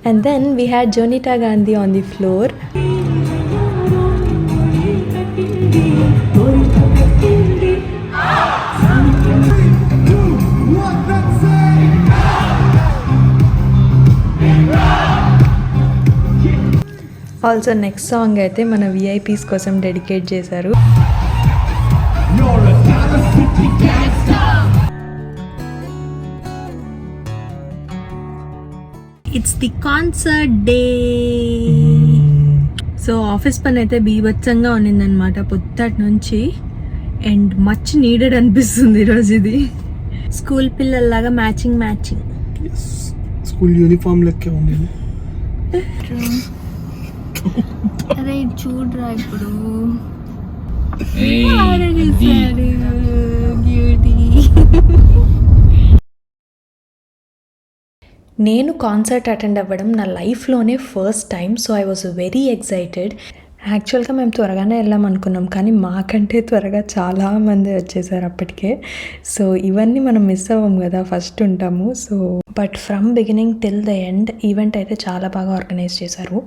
And then we had Jonita Gandhi on the floor. Also next song అయితే మన VIPs కోసం dedicate చేశారు. It's the concert day. So office పని అయితే బీభత్సంగా ఉన్నిందనమాట పొద్దుటి నుంచి. అండ్ మచ్ నీడెడ్ అనిపిస్తుంది ఈరోజు. ఇది స్కూల్ పిల్లల్లాగా మ్యాచింగ్ స్కూల్ యూనిఫామ్ లెక్కే ఉంది. అరే చూడరా ఇప్పుడు నేను కాన్సర్ట్ అటెండ్ అవ్వడం నా లైఫ్లోనే first time. So I was very excited. యాక్చువల్గా మేము త్వరగానే వెళ్ళాం అనుకున్నాం, కానీ మాకంటే త్వరగా చాలామంది వచ్చేసారు అప్పటికే. సో ఇవన్నీ మనం మిస్ అవ్వం కదా, ఫస్ట్ ఉంటాము. So but from beginning till the end event అయితే చాలా బాగా ఆర్గనైజ్ చేశారు.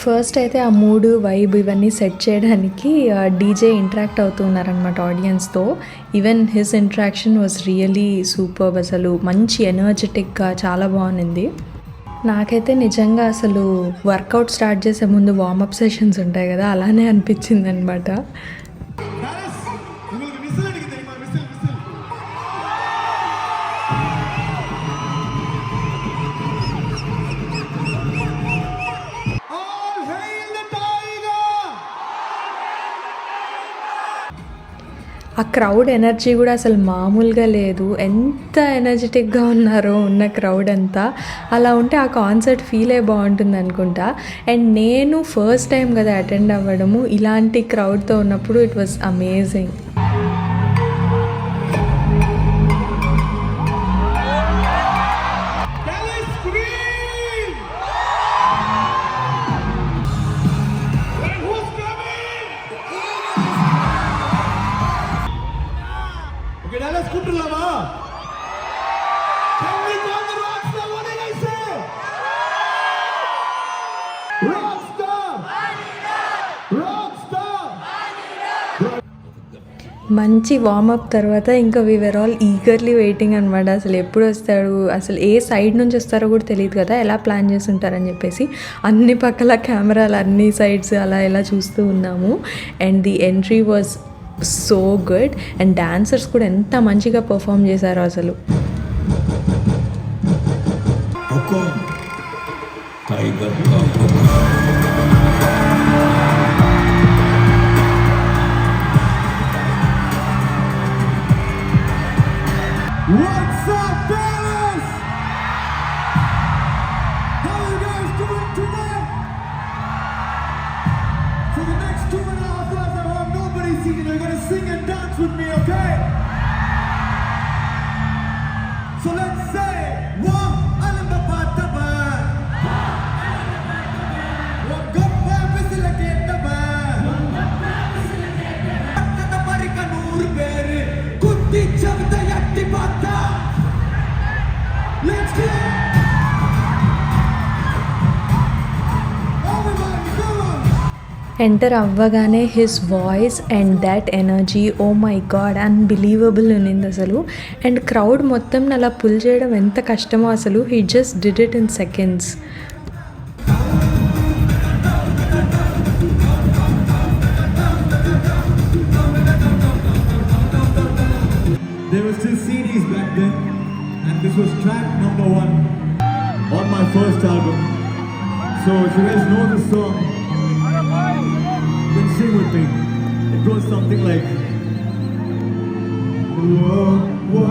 ఫస్ట్ అయితే ఆ మూడు వైబ్ ఇవన్నీ సెట్ చేయడానికి డీజే ఇంటరాక్ట్ అవుతున్నారనమాట ఆడియన్స్తో. Even his interaction was really superb. అసలు మంచి ఎనర్జెటిక్గా చాలా బాగుంది. నాకైతే నిజంగా అసలు వర్కౌట్ స్టార్ట్ చేసే ముందు వార్మప్ సెషన్స్ ఉంటాయి కదా, అలానే అనిపించింది అనమాట. ఆ క్రౌడ్ ఎనర్జీ కూడా అసలు మామూలుగా లేదు. ఎంత ఎనర్జెటిక్గా ఉన్నారో ఉన్న క్రౌడ్ అంతా. అలా ఉంటే ఆ కాన్సర్ట్ ఫీలే బాగుంటుంది అనుకుంటా. అండ్ నేను ఫస్ట్ టైం కదా అటెండ్ అవ్వడము, ఇలాంటి క్రౌడ్తో ఉన్నప్పుడు ఇట్ వాజ్ అమేజింగ్. మంచి వార్మప్ తర్వాత ఇంకా we were all eagerly waiting అనమాట. అసలు ఎప్పుడు వస్తాడు, అసలు ఏ సైడ్ నుంచి వస్తారో కూడా తెలియదు కదా, ఎలా ప్లాన్ చేసి ఉంటారని చెప్పేసి అన్ని పక్కల కెమెరాలు అన్ని సైడ్స్ అలా ఎలా చూస్తూ ఉన్నాము. And the entry was so good. And dancers కూడా ఎంత మంచిగా పర్ఫామ్ చేశారో అసలు. What's up, Dallas? How you guys doing tonight? For the next 2.5 hours, I want nobody singing. You're gonna sing and dance with me, okay? So let's say, one, Alambapataba. One, Goppa, Visilaketaba. Akkada Parika Noor Bere, Kutti Chavda Yatti Bata. Let's go! Enter అవ్వగానే his voice and that energy, oh my god, unbelievable ఉన్నింది అసలు. And crowd మొత్తం అలా pull చేయడం ఎంత కష్టమో అసలు. He just did it in seconds. There were still CDs back then, and this was track number 1 on my first album. So if you guys know this song, then sing with me. It goes something like, whoa, whoa,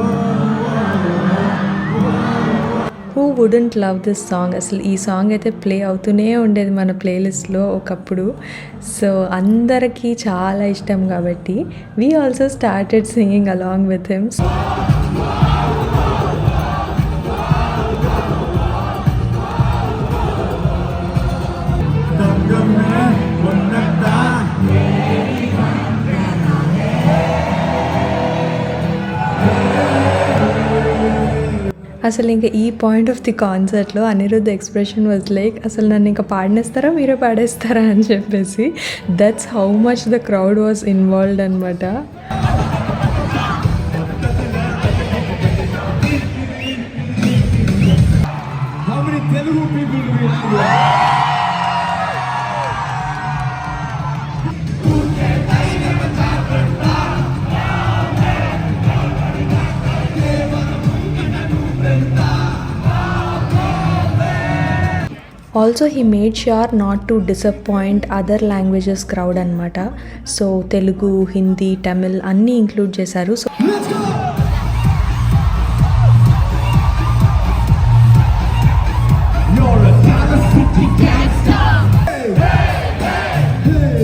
whoa, whoa, whoa. Who wouldn't love this song? అసలు ఈ song అయితే play అవుతూనే ఉండేది మన ప్లేలిస్ట్లో ఒకప్పుడు. So అందరికీ చాలా ఇష్టం కాబట్టి we also started singing along with him. అసలు ఇంకా ఈ పాయింట్ ఆఫ్ ది కాన్సర్ట్లో అనిరుద్ధ్ ఎక్స్ప్రెషన్ వాజ్ లైక్, అసలు నన్ను ఇంకా పాడనేస్తారా మీరే పాడేస్తారా అని చెప్పేసి. That's how much the crowd was involved అనమాట. How many Telugu people do we have here? Also he made sure not to disappoint other languages crowd అనమాట. సో తెలుగు, హిందీ, తమిళ్ అన్నీ ఇంక్లూడ్ చేశారు. So Let's go! You're a Dallas City gangster. Hey, hey, hey,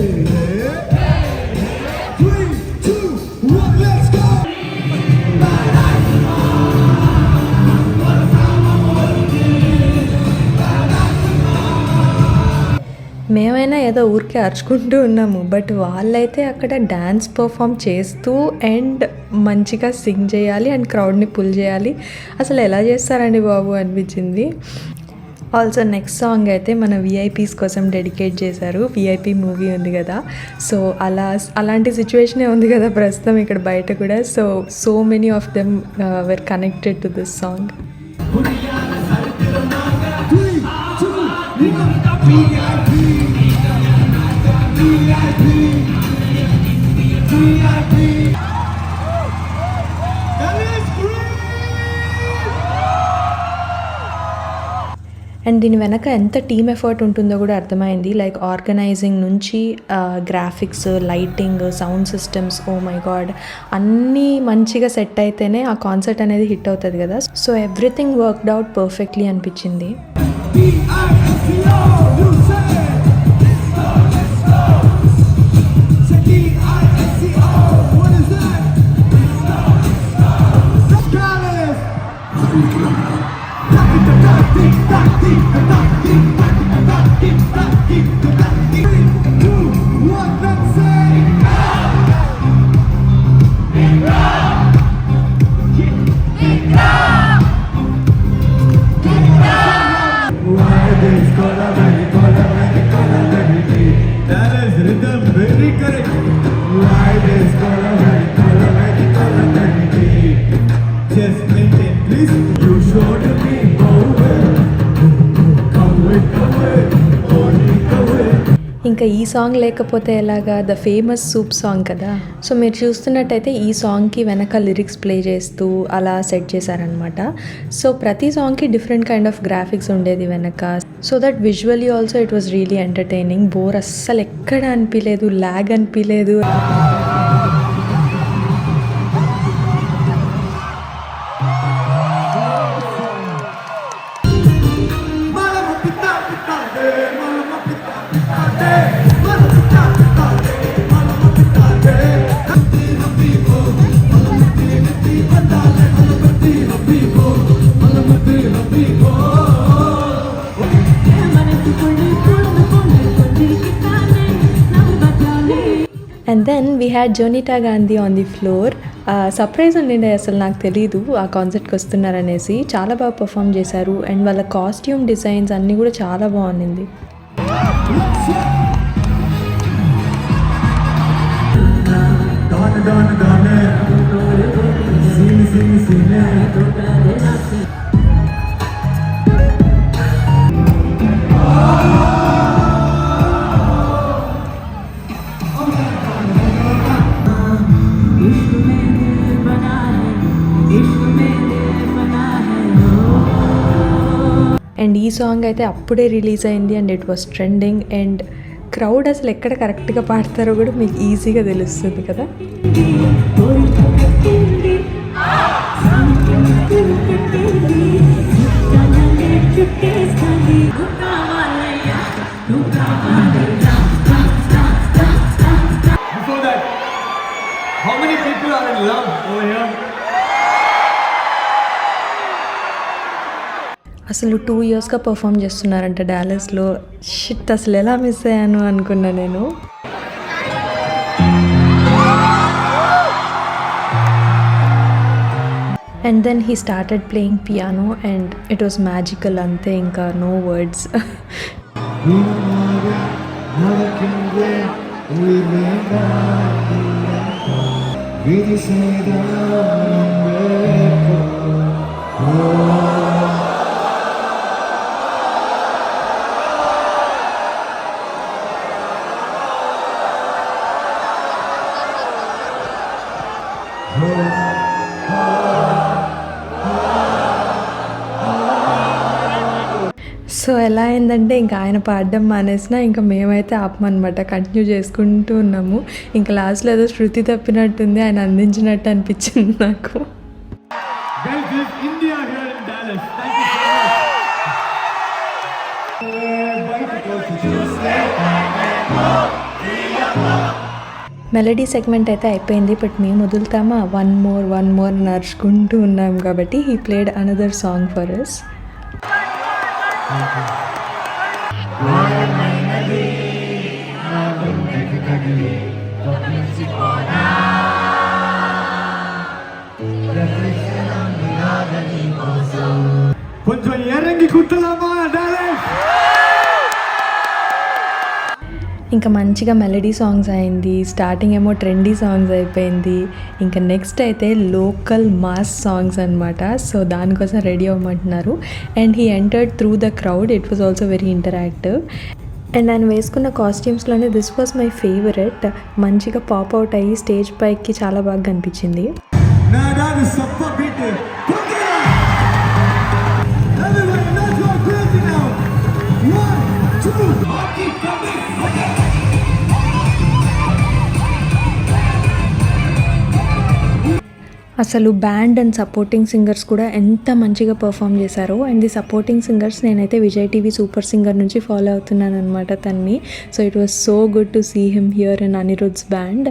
3, 2, 1, let's go! మేమైనా ఏదో ఊరికే అరుచుకుంటూ ఉన్నాము, but వాళ్ళైతే అక్కడ డ్యాన్స్ పర్ఫామ్ చేస్తూ అండ్ మంచిగా సింగ్ చేయాలి అండ్ క్రౌడ్ని పుల్ చేయాలి. అసలు ఎలా చేస్తారండి బాబు అనిపించింది. ఆల్సో నెక్స్ట్ సాంగ్ అయితే మన విఐపీస్ కోసం డెడికేట్ చేశారు. విఐపీ మూవీ ఉంది కదా, సో అలాంటి సిచ్యువేషనే ఉంది కదా ప్రస్తుతం ఇక్కడ బయట కూడా. So many of them were connected to this song. And దీని వెనక ఎంత టీమ్ ఎఫర్ట్ ఉంటుందో కూడా అర్థమైంది. లైక్ ఆర్గనైజింగ్ నుంచి graphics, lighting, sound systems, oh my God అన్నీ మంచిగా సెట్ అయితేనే ఆ కాన్సర్ట్ అనేది హిట్ అవుతుంది కదా. So everything worked out perfectly అనిపించింది. That is rhythm, very correct. Just maintain, please. You showed me ఇంకా ఈ సాంగ్ లేకపోతే ఎలాగా, ద ఫేమస్ సూప్ సాంగ్ కదా. సో మీరు చూస్తున్నట్టయితే ఈ సాంగ్కి వెనక లిరిక్స్ ప్లే చేస్తూ అలా సెట్ చేశారనమాట. సో ప్రతి సాంగ్కి డిఫరెంట్ కైండ్ ఆఫ్ గ్రాఫిక్స్ ఉండేది వెనక. So that visually also it was really entertaining. Bore అస్సలు ఎక్కడ అనిపించలేదు, ల్యాగ్ అనిపించలేదు. And then we had Jonita Gandhi on the floor. Surprise ఉండిండే, అసలు నాకు తెలీదు ఆ కాన్సర్ట్కి వస్తున్నారనేసి. చాలా బాగా పర్ఫామ్ చేశారు అండ్ వాళ్ళ కాస్ట్యూమ్ డిజైన్స్ అన్నీ కూడా చాలా బాగుంది. అండ్ ఈ సాంగ్ అయితే అప్పుడే రిలీజ్ అయింది and it was trending. And crowd అసలు ఎక్కడ కరెక్ట్గా పాడతారో కూడా మీకు ఈజీగా తెలుస్తుంది కదా. people are in love over here. అసలు 2 ఇయర్స్గా పర్ఫామ్ చేస్తున్నారంట డాలస్లో. షిట్, అసలు ఎలా మిస్ అయ్యాను అనుకున్నా నేను. And then he started playing piano and it was magical, అంతే, ఇంకా నో వర్డ్స్. సో ఎలా అయిందంటే ఇంకా ఆయన పాడడం మానేసిన, ఇంకా మేమైతే ఆపమన్నమాట, కంటిన్యూ చేసుకుంటూ ఉన్నాము. ఇంకా లాస్ట్లో ఏదో శృతి తప్పినట్టుంది, ఆయన అందించినట్టు అనిపించింది నాకు. Guys, this is India here in Dallas. Thank you so much. Melody segment అయితే అయిపోయింది, బట్ మేము వదులుతామా, వన్ మోర్ నడుచుకుంటూ ఉన్నాం కాబట్టి he played another song for us. కొంచెం ఎరంగి కుట్టలామా డాలస్. ఇంకా మంచిగా మెలడీ సాంగ్స్ అయింది, స్టార్టింగ్ ఏమో ట్రెండీ సాంగ్స్ అయిపోయింది, ఇంకా నెక్స్ట్ అయితే లోకల్ మాస్ సాంగ్స్ అనమాట. సో దానికోసం రెడీ అవ్వమంటున్నారు. And he entered through the crowd, it was also very interactive. And ఆయన వేసుకున్న కాస్ట్యూమ్స్లోనే దిస్ వాజ్ మై ఫేవరెట్, మంచిగా పాప్ అవుట్ అయ్యి స్టేజ్ పైకి చాలా బాగా కనిపించింది. అసలు బ్యాండ్ అండ్ సపోర్టింగ్ సింగర్స్ కూడా ఎంత మంచిగా పర్ఫామ్ చేశారో. అండ్ ది సపోర్టింగ్ సింగర్స్ నేనైతే విజయ్ టీవీ సూపర్ సింగర్ నుంచి ఫాలో అవుతున్నాను అనమాట తన్ని. So it was so good to see him here in Anirudh's band.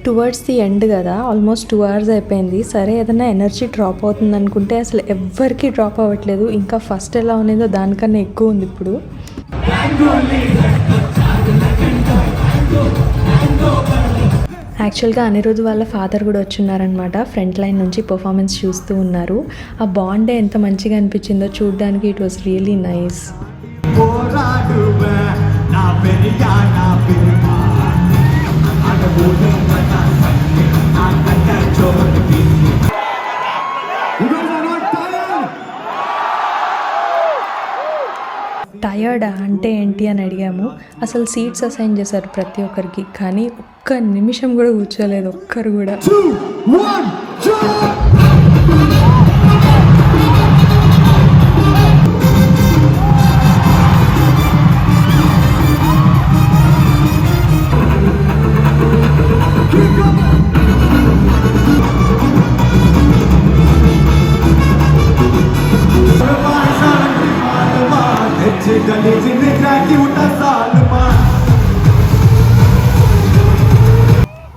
Towards the end కదా, ఆల్మోస్ట్ 2 hours అయిపోయింది. సరే ఏదైనా ఎనర్జీ డ్రాప్ అవుతుంది అనుకుంటే అసలు ఎవ్వరికీ డ్రాప్ అవ్వట్లేదు. ఇంకా ఫస్ట్ ఎలా ఉన్నదో దానికన్నా ఎక్కువ ఉంది ఇప్పుడు. యాక్చువల్గా అనిరుద్ వాళ్ళ ఫాదర్ కూడా వచ్చున్నారనమాట, ఫ్రంట్ లైన్ నుంచి పర్ఫార్మెన్స్ చూస్తూ ఉన్నారు. ఆ బాండే ఎంత మంచిగా అనిపించిందో చూడడానికి. It was really nice. టయర్డా అంటే ఏంటి అని అడిగాము. అసలు సీట్స్ అసైన్ చేశారు ప్రతి ఒక్కరికి, కానీ ఒక్క నిమిషం కూడా కూర్చోలేదు ఒక్కరు కూడా.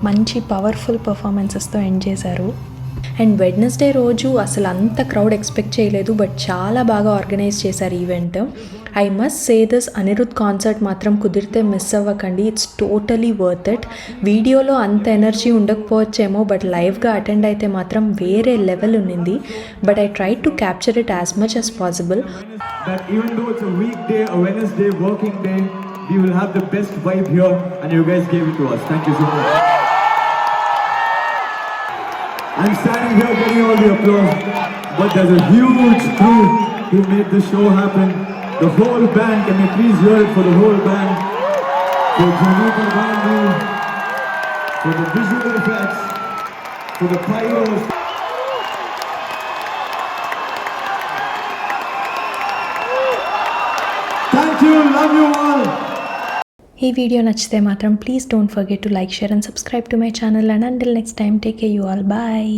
మంచి పవర్ఫుల్ పర్ఫార్మెన్సెస్తో ఎండ్ చేశారు. అండ్ వెడ్నెస్డే రోజు అసలు అంత క్రౌడ్ ఎక్స్పెక్ట్ చేయలేదు, బట్ చాలా బాగా ఆర్గనైజ్ చేశారు event. I must say this, Anirudh concert మాత్రం కుదిరితే మిస్ అవ్వకండి, ఇట్స్ టోటలీ వర్త్ ఇట్. వీడియోలో అంత ఎనర్జీ ఉండకపోవచ్చేమో, బట్ లైవ్గా అటెండ్ అయితే మాత్రం వేరే లెవెల్ ఉన్నింది. But I try to capture it as much as possible. That even though it's a weekday, a Wednesday, working day, we will have the best vibe here, and you guys gave it to us. Thank you so much. I'm standing here getting all the applause, but there's a huge crew who made the show happen. The whole band, can you please hear it for the whole band? For Janita Gandhi, for the visual effects, for the pyros. Thank you, love you all. ఈ video నచ్చితే మాత్రం please don't forget to like, share and subscribe to my channel. And until next time, take care you all. Bye.